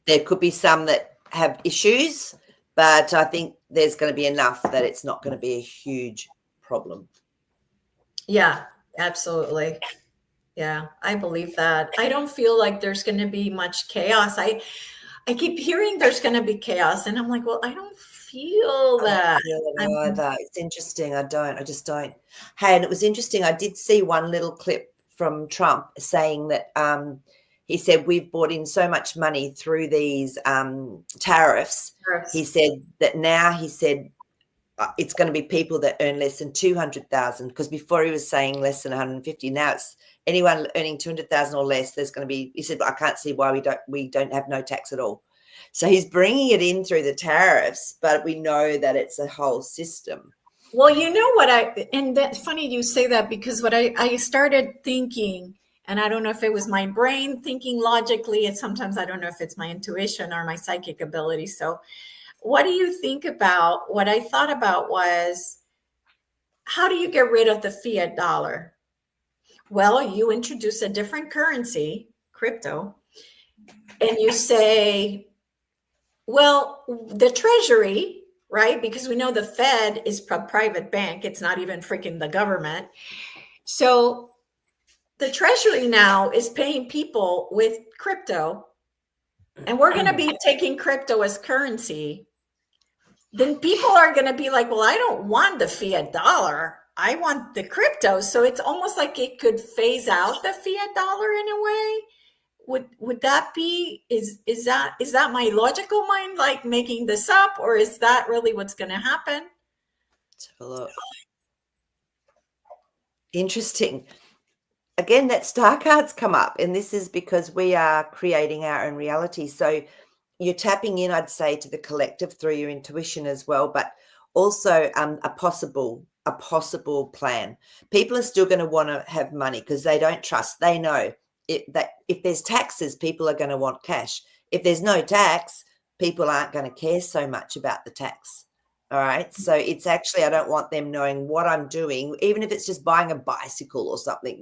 there could be some that have issues, but I think there's going to be enough that it's not going to be a huge problem. Yeah, absolutely. Yeah, I believe that. I don't feel like there's going to be much chaos. I keep hearing there's going to be chaos, and I'm like, well, I don't feel that. Either. It's interesting. I just don't. Hey, and it was interesting. I did see one little clip from Trump saying that he said we've brought in so much money through these tariffs. He said that now it's going to be people that earn less than 200,000, because before he was saying less than 150. Now it's anyone earning 200,000 or less. There's going to be. He said, I can't see why we don't have no tax at all. So he's bringing it in through the tariffs, but we know that it's a whole system. Well, you know what and that's funny you say that, because what I started thinking, and I don't know if it was my brain thinking logically, and sometimes I don't know if it's my intuition or my psychic ability. So what do you think about, what I thought about was, how do you get rid of the fiat dollar? Well, you introduce a different currency, crypto, and you say, well, the Treasury, right? Because we know the Fed is a private bank. It's not even freaking the government. So the Treasury now is paying people with crypto, and we're going to be taking crypto as currency. Then people are going to be like, well, I don't want the fiat dollar. I want the crypto. So it's almost like it could phase out the fiat dollar in a way. Would that be, is that my logical mind like making this up, or is that really what's going to happen? Let's have a look. Interesting. Again, that star card's come up, and this is because we are creating our own reality. So you're tapping in, I'd say, to the collective through your intuition as well, but also a possible plan. People are still going to want to have money because they don't trust. They know that if there's taxes, people are going to want cash. If there's no tax, people aren't going to care so much about the tax. All right. So it's actually, I don't want them knowing what I'm doing, even if it's just buying a bicycle or something,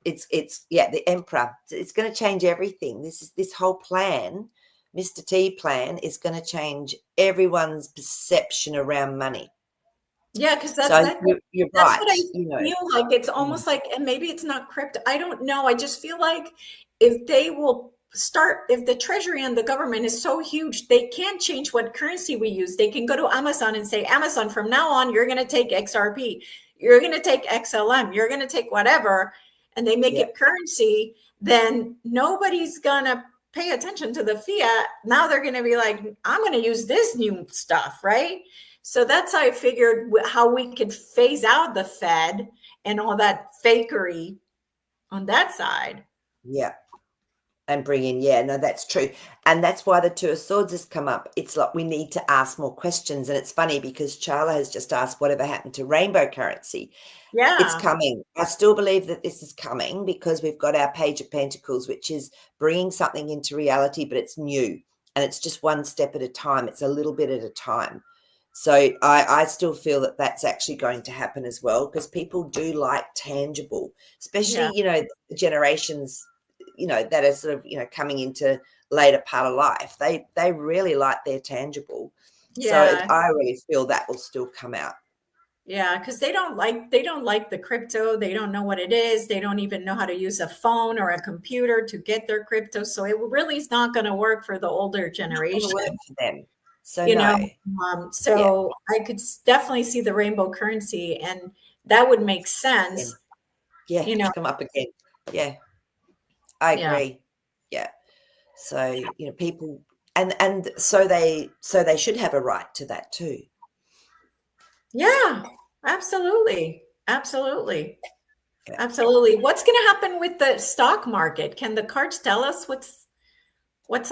it's the Emperor. It's going to change everything. This whole plan, Mr. T plan, is going to change everyone's perception around money. Yeah, because you're that's right. What I feel like. It's almost like, and maybe it's not crypto. I don't know. I just feel like if they will if the Treasury and the government is so huge, they can't change what currency we use. They can go to Amazon and say, Amazon, from now on, you're going to take XRP. You're going to take XLM. You're going to take whatever. And they make it currency. Then nobody's going to pay attention to the fiat. Now they're going to be like, I'm going to use this new stuff, right? So that's how I figured how we could phase out the Fed and all that fakery on that side. Yeah. And bring in, that's true. And that's why the Two of Swords has come up. It's like we need to ask more questions. And it's funny because Charla has just asked whatever happened to rainbow currency. Yeah. It's coming. I still believe that this is coming because we've got our Page of Pentacles, which is bringing something into reality, but it's new. And it's just one step at a time. It's a little bit at a time. So I still feel that that's actually going to happen as well, because people do like tangible, especially, the generations, that are sort of, coming into later part of life. They really like their tangible. So Yeah. I really feel that will still come out. Yeah, because they don't like the crypto. They don't know what it is. They don't even know how to use a phone or a computer to get their crypto. So it really is not going to work for the older Not going to generation, work for them. So you know. no. Yeah. So I could definitely see the rainbow currency, and that would make Again. sense, Yeah, you know. to come up again. Yeah, I Yeah. agree. Yeah. So, people, and so they should have a right to that too. Yeah, absolutely. Absolutely. Yeah. Absolutely. What's going to happen with the stock market? Can the cards tell us what's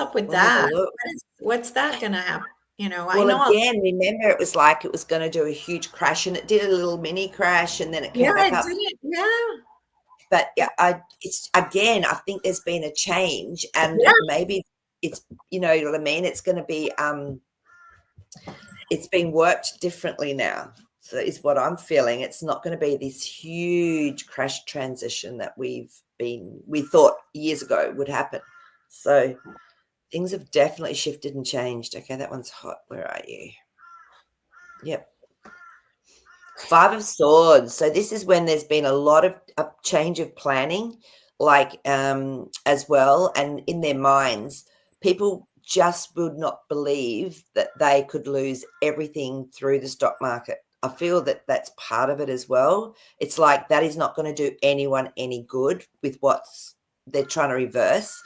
up with We'll have a that? look. What's that going to happen? I Well, know. again, remember it was like it was going to do a huge crash, and it did a little mini crash, and then it Yeah, came back it up. did. Yeah. But yeah, it's again, I think there's been a change, and Yeah. maybe it's, you know what I mean. It's going to be it's being worked differently now. So is what I'm feeling. It's not going to be this huge crash transition that we thought years ago would happen. So things have definitely shifted and changed. Okay, that one's hot. Where are you? Yep. 5 of Swords. So this is when there's been a lot of a change of planning, like as well, and in their minds, people just would not believe that they could lose everything through the stock market. I feel that that's part of it as well. It's like that is not going to do anyone any good with what's they're trying to reverse.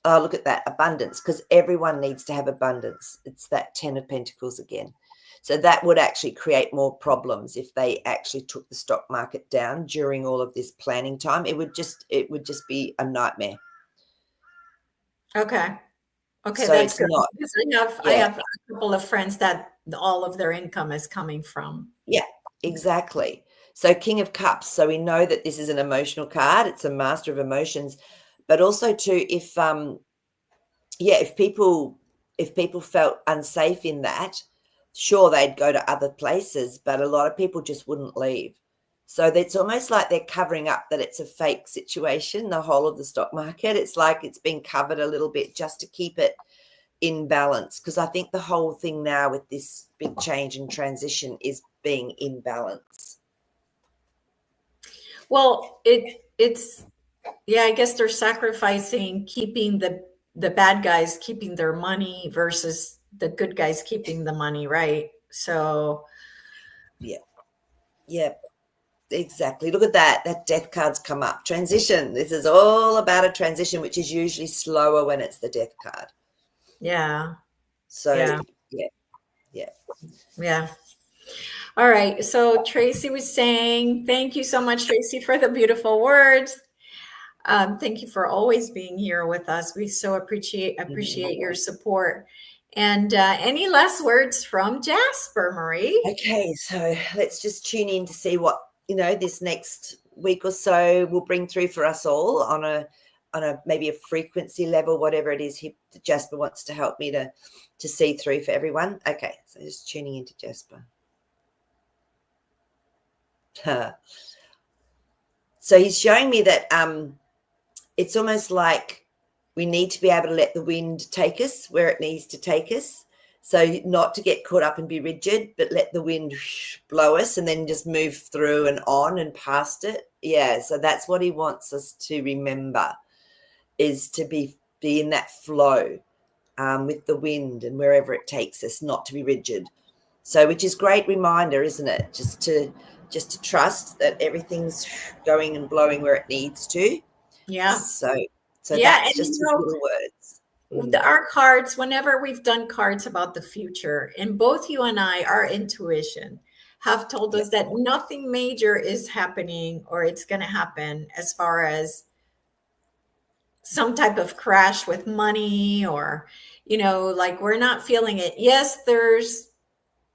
Oh, look at that abundance, because everyone needs to have abundance. It's that 10 of Pentacles again. So that would actually create more problems if they actually took the stock market down during all of this planning time. It would just be a nightmare. Okay. Okay, So that's it's good. not, Because I yeah, have a couple of friends that all of their income is coming from. yeah, exactly. So King of Cups. So we know that this is an emotional card. It's a master of emotions, but also too, if people felt unsafe in that, sure, they'd go to other places, but a lot of people just wouldn't leave. So it's almost like they're covering up that it's a fake situation, the whole of the stock market. It's like it's been covered a little bit just to keep it in balance, because I think the whole thing now with this big change and transition is being in balance. Well, it's yeah, I guess they're sacrificing keeping the bad guys keeping their money versus the good guys keeping the money, right? So, Yeah. Yeah. Exactly. Look at that. That death card's come up. Transition. This is all about a transition, which is usually slower when it's the death card. yeah. So, Yeah. yeah, yeah. Yeah. All right. So Tracy was saying, thank you so much, Tracy, for the beautiful words. Thank you for always being here with us. We so appreciate your support. And any last words from Jasper, Maree? Okay, so let's just tune in to see what, this next week or so will bring through for us all on a maybe a frequency level, whatever it is Jasper wants to help me to see through for everyone. Okay, so just tuning into Jasper. So he's showing me that it's almost like we need to be able to let the wind take us where it needs to take us. So not to get caught up and be rigid, but let the wind blow us and then just move through and on and past it. Yeah, so that's what he wants us to remember, is to be in that flow with the wind and wherever it takes us, not to be rigid. So, which is great reminder, isn't it? Just to trust that everything's going and blowing where it needs to. Yeah. So Yeah. that's And just his little words. our cards, whenever we've done cards about the future, and both you and I, our intuition have told Yep. us that nothing major is happening or it's going to happen as far as some type of crash with money or, like we're not feeling it. Yes, there's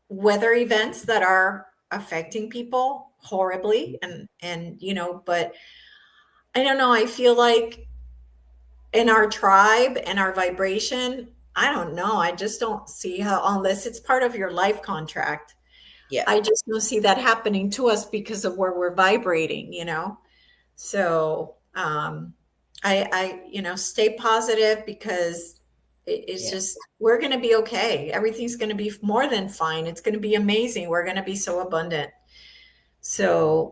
weather events that are affecting people horribly but I don't know, I feel like in our tribe and our vibration, I don't know, I just don't see how, unless it's part of your life contract, Yeah. I just don't see that happening to us because of where we're vibrating. So stay positive, because It's Yeah. just, we're going to be okay. Everything's going to be more than fine. It's going to be amazing. We're going to be so abundant. So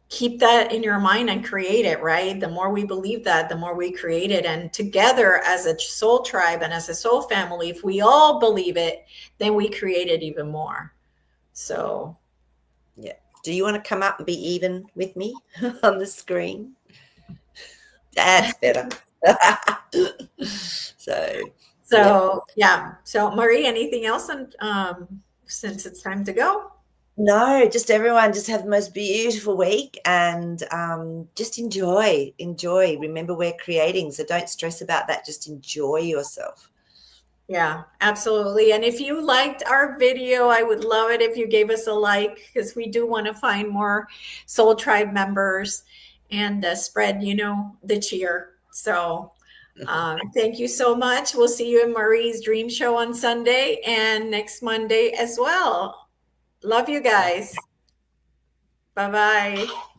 keep that in your mind and create it, right? The more we believe that, the more we create it. And together as a soul tribe and as a soul family, if we all believe it, then we create it even more. So Yeah. Do you want to come up and be even with me on the screen? That's better. So, yeah. yeah. So Maree, anything else? And since it's time to go. No, just everyone just have the most beautiful week and just enjoy. Remember, we're creating, so don't stress about that. Just enjoy yourself. Yeah, absolutely. And if you liked our video, I would love it if you gave us a like, because we do want to find more Soul Tribe members and spread, the cheer. So thank you so much. We'll see you in Maree's Dream Show on Sunday and next Monday as well. Love you guys. Bye bye.